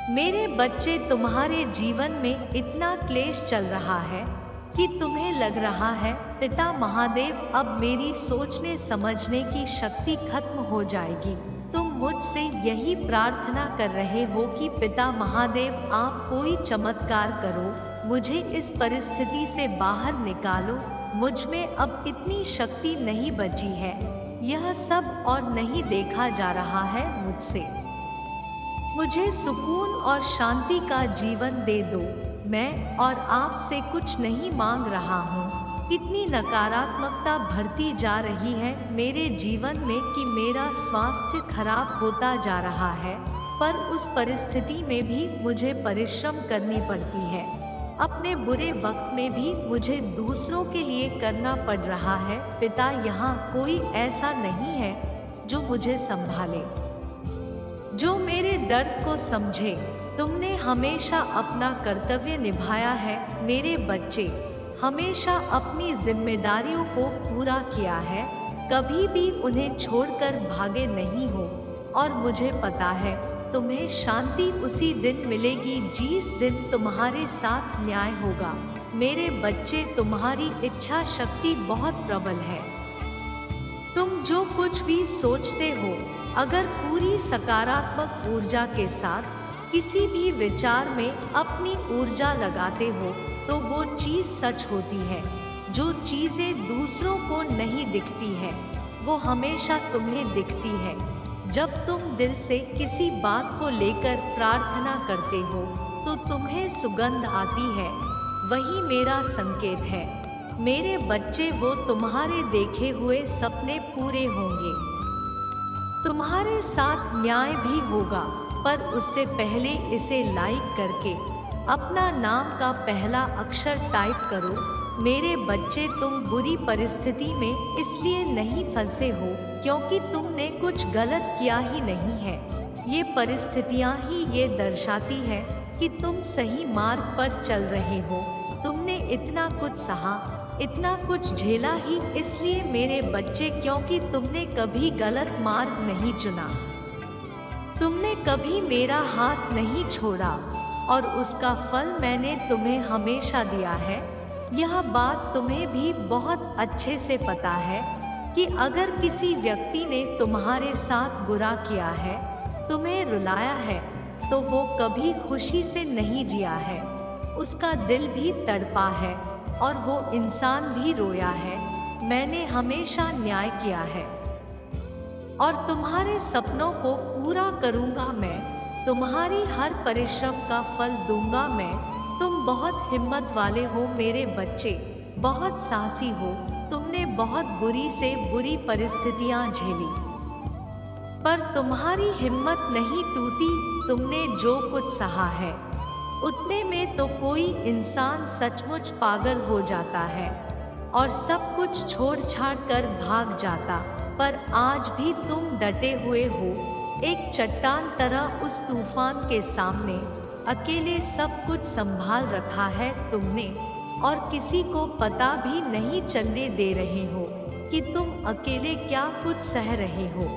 मेरे बच्चे, तुम्हारे जीवन में इतना क्लेश चल रहा है कि तुम्हें लग रहा है पिता महादेव अब मेरी सोचने समझने की शक्ति खत्म हो जाएगी। तुम मुझसे यही प्रार्थना कर रहे हो कि पिता महादेव आप कोई चमत्कार करो, मुझे इस परिस्थिति से बाहर निकालो। मुझ में अब इतनी शक्ति नहीं बची है, यह सब और नहीं देखा जा रहा है मुझसे। मुझे सुकून और शांति का जीवन दे दो। मैं और आपसे कुछ नहीं मांग रहा हूँ। इतनी नकारात्मकता भरती जा रही है मेरे जीवन में कि मेरा स्वास्थ्य खराब होता जा रहा है, पर उस परिस्थिति में भी मुझे परिश्रम करनी पड़ती है। अपने बुरे वक्त में भी मुझे दूसरों के लिए करना पड़ रहा है। पिता, यहाँ कोई ऐसा नहीं है जो मुझे संभाले, जो मेरे दर्द को समझे। तुमने हमेशा अपना कर्तव्य निभाया है। मेरे बच्चे, हमेशा अपनी जिम्मेदारियों को पूरा किया है, कभी भी उन्हें छोड़कर भागे नहीं हो। और मुझे पता है तुम्हें शांति उसी दिन मिलेगी जिस दिन तुम्हारे साथ न्याय होगा। मेरे बच्चे, तुम्हारी इच्छा शक्ति बहुत प्रबल है। तुम जो कुछ भी सोचते हो, अगर पूरी सकारात्मक ऊर्जा के साथ किसी भी विचार में अपनी ऊर्जा लगाते हो तो वो चीज़ सच होती है। जो चीज़ें दूसरों को नहीं दिखती है वो हमेशा तुम्हें दिखती है। जब तुम दिल से किसी बात को लेकर प्रार्थना करते हो तो तुम्हें सुगंध आती है, वही मेरा संकेत है। मेरे बच्चे, वो तुम्हारे देखे हुए सपने पूरे होंगे। तुम्हारे साथ न्याय भी होगा, पर उससे पहले इसे लाइक करके अपना नाम का पहला अक्षर टाइप करो। मेरे बच्चे, तुम बुरी परिस्थिति में इसलिए नहीं फंसे हो क्योंकि तुमने कुछ गलत किया ही नहीं है। ये परिस्थितियाँ ही ये दर्शाती है कि तुम सही मार्ग पर चल रहे हो। तुमने इतना कुछ सहा, इतना कुछ झेला ही इसलिए मेरे बच्चे, क्योंकि तुमने कभी गलत मार्ग नहीं चुना। तुमने कभी मेरा हाथ नहीं छोड़ा और उसका फल मैंने तुम्हें हमेशा दिया है। यह बात तुम्हें भी बहुत अच्छे से पता है कि अगर किसी व्यक्ति ने तुम्हारे साथ बुरा किया है, तुम्हें रुलाया है, तो वो कभी खुशी से नहीं जिया है। उसका दिल भी तड़पा है और वो इंसान भी रोया है। मैंने हमेशा न्याय किया है और तुम्हारे सपनों को पूरा करूंगा मैं। तुम्हारी हर परिश्रम का फल दूंगा मैं। तुम बहुत हिम्मत वाले हो मेरे बच्चे, बहुत साहसी हो। तुमने बहुत बुरी से बुरी परिस्थितियां झेली, पर तुम्हारी हिम्मत नहीं टूटी। तुमने जो कुछ सहा है उतने में तो कोई इंसान सचमुच पागल हो जाता है और सब कुछ छोड़ छाड़ कर भाग जाता। पर आज भी तुम डटे हुए हो, एक चट्टान तरह उस तूफान के सामने अकेले सब कुछ संभाल रखा है तुमने, और किसी को पता भी नहीं चलने दे रहे हो कि तुम अकेले क्या कुछ सह रहे हो,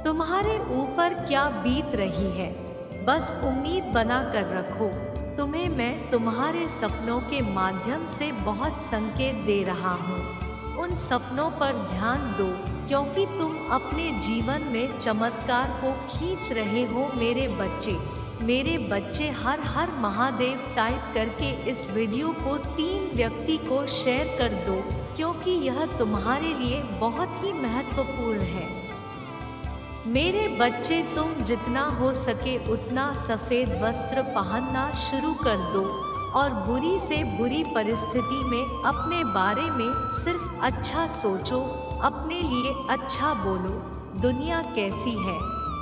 तुम्हारे ऊपर क्या बीत रही है। बस उम्मीद बना कर रखो। तुम्हें मैं तुम्हारे सपनों के माध्यम से बहुत संकेत दे रहा हूँ। उन सपनों पर ध्यान दो क्योंकि तुम अपने जीवन में चमत्कार को खींच रहे हो मेरे बच्चे। मेरे बच्चे, हर हर महादेव टाइप करके इस वीडियो को 3 व्यक्ति को शेयर कर दो क्योंकि यह तुम्हारे लिए बहुत ही महत्वपूर्ण है। मेरे बच्चे, तुम जितना हो सके उतना सफ़ेद वस्त्र पहनना शुरू कर दो और बुरी से बुरी परिस्थिति में अपने बारे में सिर्फ अच्छा सोचो, अपने लिए अच्छा बोलो। दुनिया कैसी है,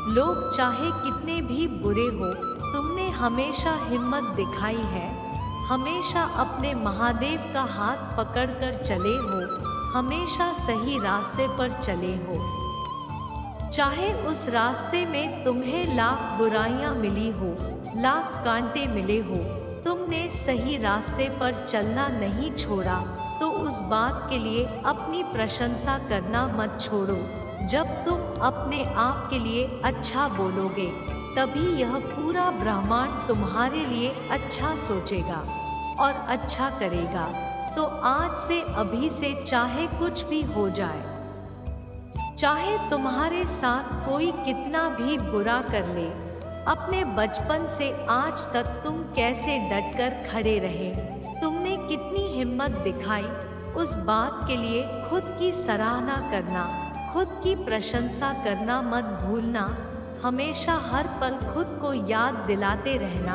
लोग चाहे कितने भी बुरे हो, तुमने हमेशा हिम्मत दिखाई है, हमेशा अपने महादेव का हाथ पकड़कर चले हो, हमेशा सही रास्ते पर चले हो। चाहे उस रास्ते में तुम्हें लाख बुराइयां मिली हो, लाख कांटे मिले हो, तुमने सही रास्ते पर चलना नहीं छोड़ा, तो उस बात के लिए अपनी प्रशंसा करना मत छोड़ो। जब तुम अपने आप के लिए अच्छा बोलोगे तभी यह पूरा ब्रह्मांड तुम्हारे लिए अच्छा सोचेगा और अच्छा करेगा। तो आज से अभी से चाहे कुछ भी हो जाए, चाहे तुम्हारे साथ कोई कितना भी बुरा कर ले, अपने बचपन से आज तक तुम कैसे डटकर खड़े रहे, तुमने कितनी हिम्मत दिखाई, उस बात के लिए खुद की सराहना करना, खुद की प्रशंसा करना मत भूलना। हमेशा हर पल खुद को याद दिलाते रहना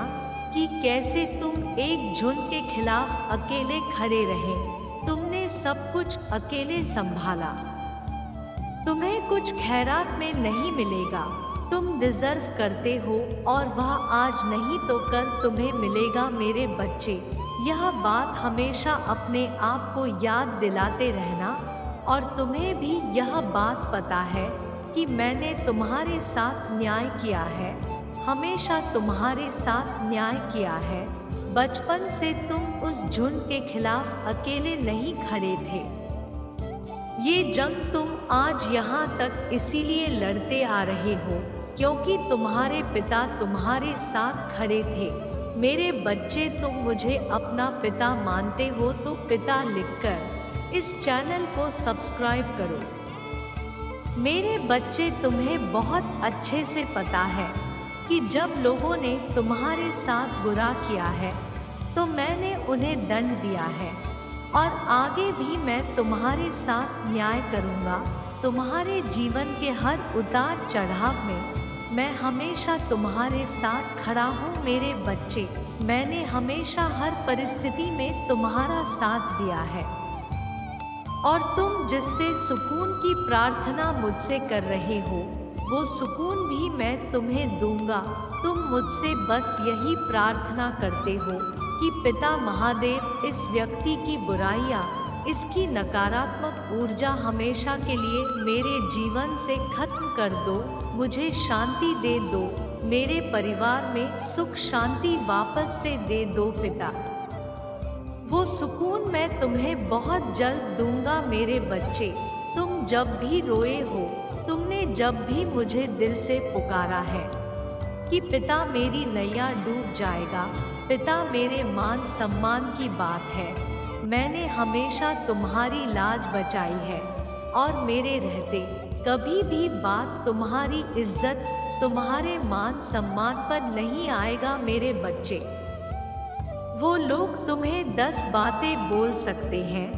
कि कैसे तुम एक झुंड के खिलाफ अकेले खड़े रहे, तुमने सब कुछ अकेले संभाला। तुम्हें कुछ खैरात में नहीं मिलेगा, तुम डिजर्व करते हो और वह आज नहीं तो कल तुम्हें मिलेगा मेरे बच्चे। यह बात हमेशा अपने आप को याद दिलाते रहना। और तुम्हें भी यह बात पता है कि मैंने तुम्हारे साथ न्याय किया है, हमेशा तुम्हारे साथ न्याय किया है। बचपन से तुम उस झुंड के खिलाफ अकेले नहीं खड़े थे। ये जंग तुम आज यहाँ तक इसीलिए लड़ते आ रहे हो क्योंकि तुम्हारे पिता तुम्हारे साथ खड़े थे। मेरे बच्चे, तुम मुझे अपना पिता मानते हो तो पिता लिखकर इस चैनल को सब्सक्राइब करो। मेरे बच्चे, तुम्हें बहुत अच्छे से पता है कि जब लोगों ने तुम्हारे साथ बुरा किया है तो मैंने उन्हें दंड दिया है और आगे भी मैं तुम्हारे साथ न्याय करूँगा। तुम्हारे जीवन के हर उतार चढ़ाव में मैं हमेशा तुम्हारे साथ खड़ा हूँ मेरे बच्चे। मैंने हमेशा हर परिस्थिति में तुम्हारा साथ दिया है और तुम जिससे सुकून की प्रार्थना मुझसे कर रहे हो वो सुकून भी मैं तुम्हें दूंगा। तुम मुझसे बस यही प्रार्थना करते हो कि पिता महादेव इस व्यक्ति की बुराइयां, इसकी नकारात्मक ऊर्जा हमेशा के लिए मेरे जीवन से खत्म कर दो, मुझे शांति दे दो, मेरे परिवार में सुख शांति वापस से दे दो पिता। वो सुकून मैं तुम्हें बहुत जल्द दूंगा मेरे बच्चे। तुम जब भी रोए हो, तुमने जब भी मुझे दिल से पुकारा है कि पिता मेरी नैया डूब जाएगा, पिता मेरे मान सम्मान की बात है, मैंने हमेशा तुम्हारी लाज बचाई है और मेरे रहते कभी भी बात तुम्हारी इज्जत, तुम्हारे मान सम्मान पर नहीं आएगा मेरे बच्चे। वो लोग तुम्हें 10 बातें बोल सकते हैं,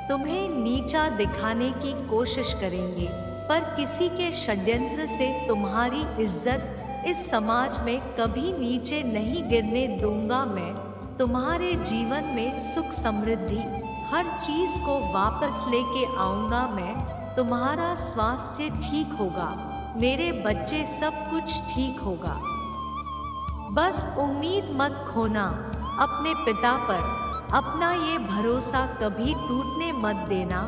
तुम्हें नीचा दिखाने की कोशिश करेंगे, पर किसी के षड्यंत्र से तुम्हारी इज्जत इस समाज में कभी नीचे नहीं गिरने दूंगा मैं। तुम्हारे जीवन में सुख समृद्धि हर चीज को वापस लेके आऊंगा मैं। तुम्हारा स्वास्थ्य ठीक होगा मेरे बच्चे, सब कुछ ठीक होगा। बस उम्मीद मत खोना अपने पिता पर, अपना ये भरोसा कभी टूटने मत देना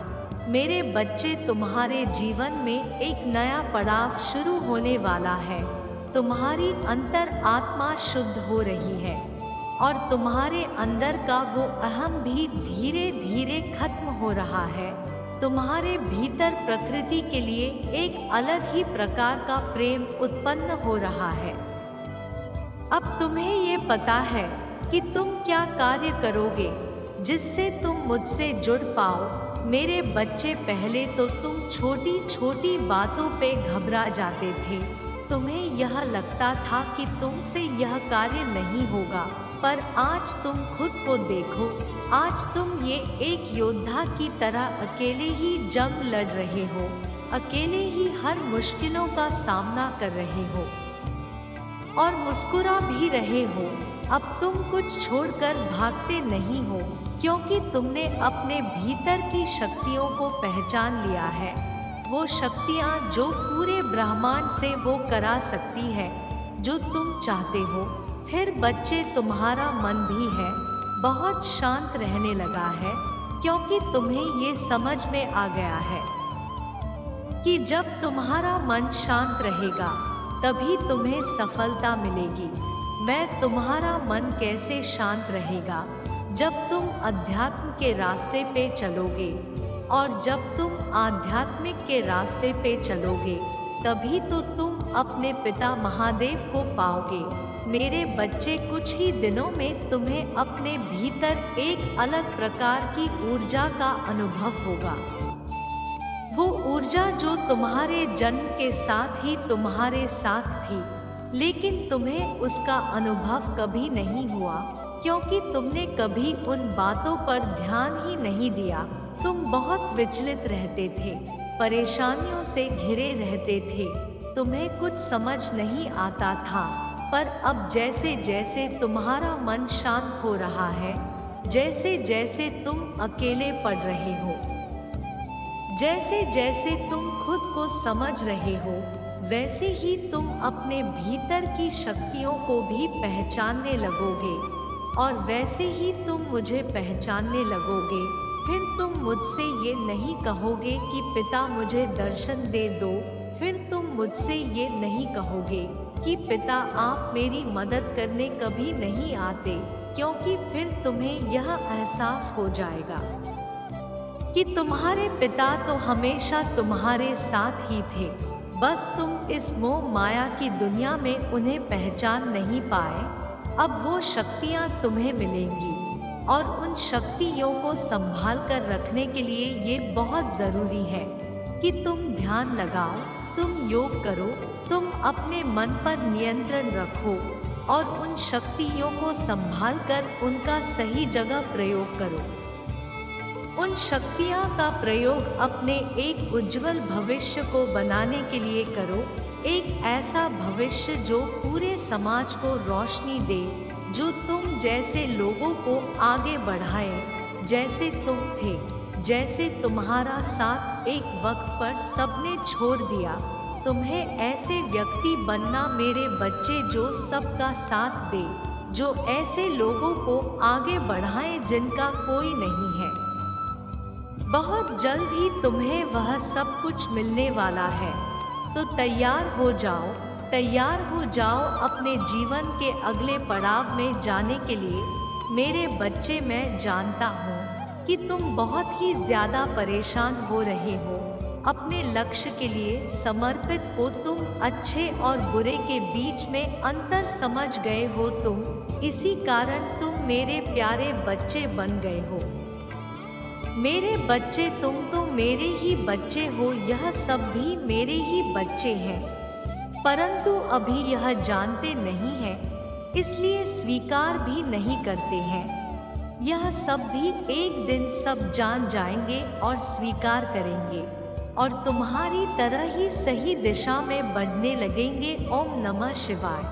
मेरे बच्चे। तुम्हारे जीवन में एक नया पड़ाव शुरू होने वाला है, तुम्हारी अंतर आत्मा शुद्ध हो रही है और तुम्हारे अंदर का वो अहम भी धीरे धीरे खत्म हो रहा है। तुम्हारे भीतर प्रकृति के लिए एक अलग ही प्रकार का प्रेम उत्पन्न हो रहा है। अब तुम्हें ये पता है कि तुम क्या कार्य करोगे जिससे तुम मुझसे जुड़ पाओ मेरे बच्चे। पहले तो तुम छोटी छोटी बातों पे घबरा जाते थे, तुम्हें यह लगता था कि तुमसे यह कार्य नहीं होगा, पर आज तुम खुद को देखो, आज तुम ये एक योद्धा की तरह अकेले ही जंग लड़ रहे हो, अकेले ही हर मुश्किलों का सामना कर रहे हो और मुस्कुरा भी रहे हो। अब तुम कुछ छोड़कर भागते नहीं हो क्योंकि तुमने अपने भीतर की शक्तियों को पहचान लिया है, वो शक्तियाँ जो पूरे ब्रह्मांड से वो करा सकती है जो तुम चाहते हो। फिर बच्चे, तुम्हारा मन भी है बहुत शांत रहने लगा है क्योंकि तुम्हें ये समझ में आ गया है कि जब तुम्हारा मन शांत रहेगा तभी तुम्हें सफलता मिलेगी। मैं तुम्हारा मन कैसे शांत रहेगा? जब तुम अध्यात्म के रास्ते पे चलोगे और जब तुम आध्यात्मिक के रास्ते पे चलोगे तभी तो तुम अपने पिता महादेव को पाओगे। मेरे बच्चे, कुछ ही दिनों में तुम्हें अपने भीतर एक अलग प्रकार की ऊर्जा का अनुभव होगा। वो ऊर्जा जो तुम्हारे जन्म के साथ ही तुम्हारे साथ थी, लेकिन तुम्हें उसका अनुभव कभी नहीं हुआ क्योंकि तुमने कभी उन बातों पर ध्यान ही नहीं दिया। तुम बहुत विचलित रहते थे, परेशानियों से घिरे रहते थे, तुम्हें कुछ समझ नहीं आता था। पर अब जैसे जैसे तुम्हारा मन शांत हो रहा है, जैसे जैसे तुम अकेले पड़ रहे हो, जैसे जैसे तुम खुद को समझ रहे हो, वैसे ही तुम अपने भीतर की शक्तियों को भी पहचानने लगोगे और वैसे ही तुम मुझे पहचानने लगोगे। फिर तुम मुझसे ये नहीं कहोगे कि पिता मुझे दर्शन दे दो, फिर तुम मुझसे ये नहीं कहोगे कि पिता आप मेरी मदद करने कभी नहीं आते, क्योंकि फिर तुम्हें यह एहसास हो जाएगा कि तुम्हारे पिता तो हमेशा तुम्हारे साथ ही थे, बस तुम इस मोह माया की दुनिया में उन्हें पहचान नहीं पाए। अब वो शक्तियाँ तुम्हें मिलेंगी और उन शक्तियों को संभाल कर रखने के लिए ये बहुत ज़रूरी है कि तुम ध्यान लगाओ, तुम योग करो, तुम अपने मन पर नियंत्रण रखो और उन शक्तियों को संभाल कर उनका सही जगह प्रयोग करो। उन शक्तियाँ का प्रयोग अपने एक उज्जवल भविष्य को बनाने के लिए करो, एक ऐसा भविष्य जो पूरे समाज को रोशनी दे, जो तुम जैसे लोगों को आगे बढ़ाए, जैसे तुम थे, जैसे तुम्हारा साथ एक वक्त पर सबने छोड़ दिया। तुम्हें ऐसे व्यक्ति बनना मेरे बच्चे जो सबका साथ दे, जो ऐसे लोगों को आगे बढ़ाए जिनका कोई नहीं है। बहुत जल्द ही तुम्हें वह सब कुछ मिलने वाला है, तो तैयार हो जाओ, तैयार हो जाओ अपने जीवन के अगले पड़ाव में जाने के लिए। मेरे बच्चे, मैं जानता हूँ कि तुम बहुत ही ज़्यादा परेशान हो रहे हो, अपने लक्ष्य के लिए समर्पित हो, तुम अच्छे और बुरे के बीच में अंतर समझ गए हो तुम, इसी कारण तुम मेरे प्यारे बच्चे बन गए हो। मेरे बच्चे, तुम तो मेरे ही बच्चे हो, यह सब भी मेरे ही बच्चे हैं, परंतु अभी यह जानते नहीं हैं, इसलिए स्वीकार भी नहीं करते हैं। यह सब भी एक दिन सब जान जाएंगे और स्वीकार करेंगे और तुम्हारी तरह ही सही दिशा में बढ़ने लगेंगे। ओम नमः शिवाय।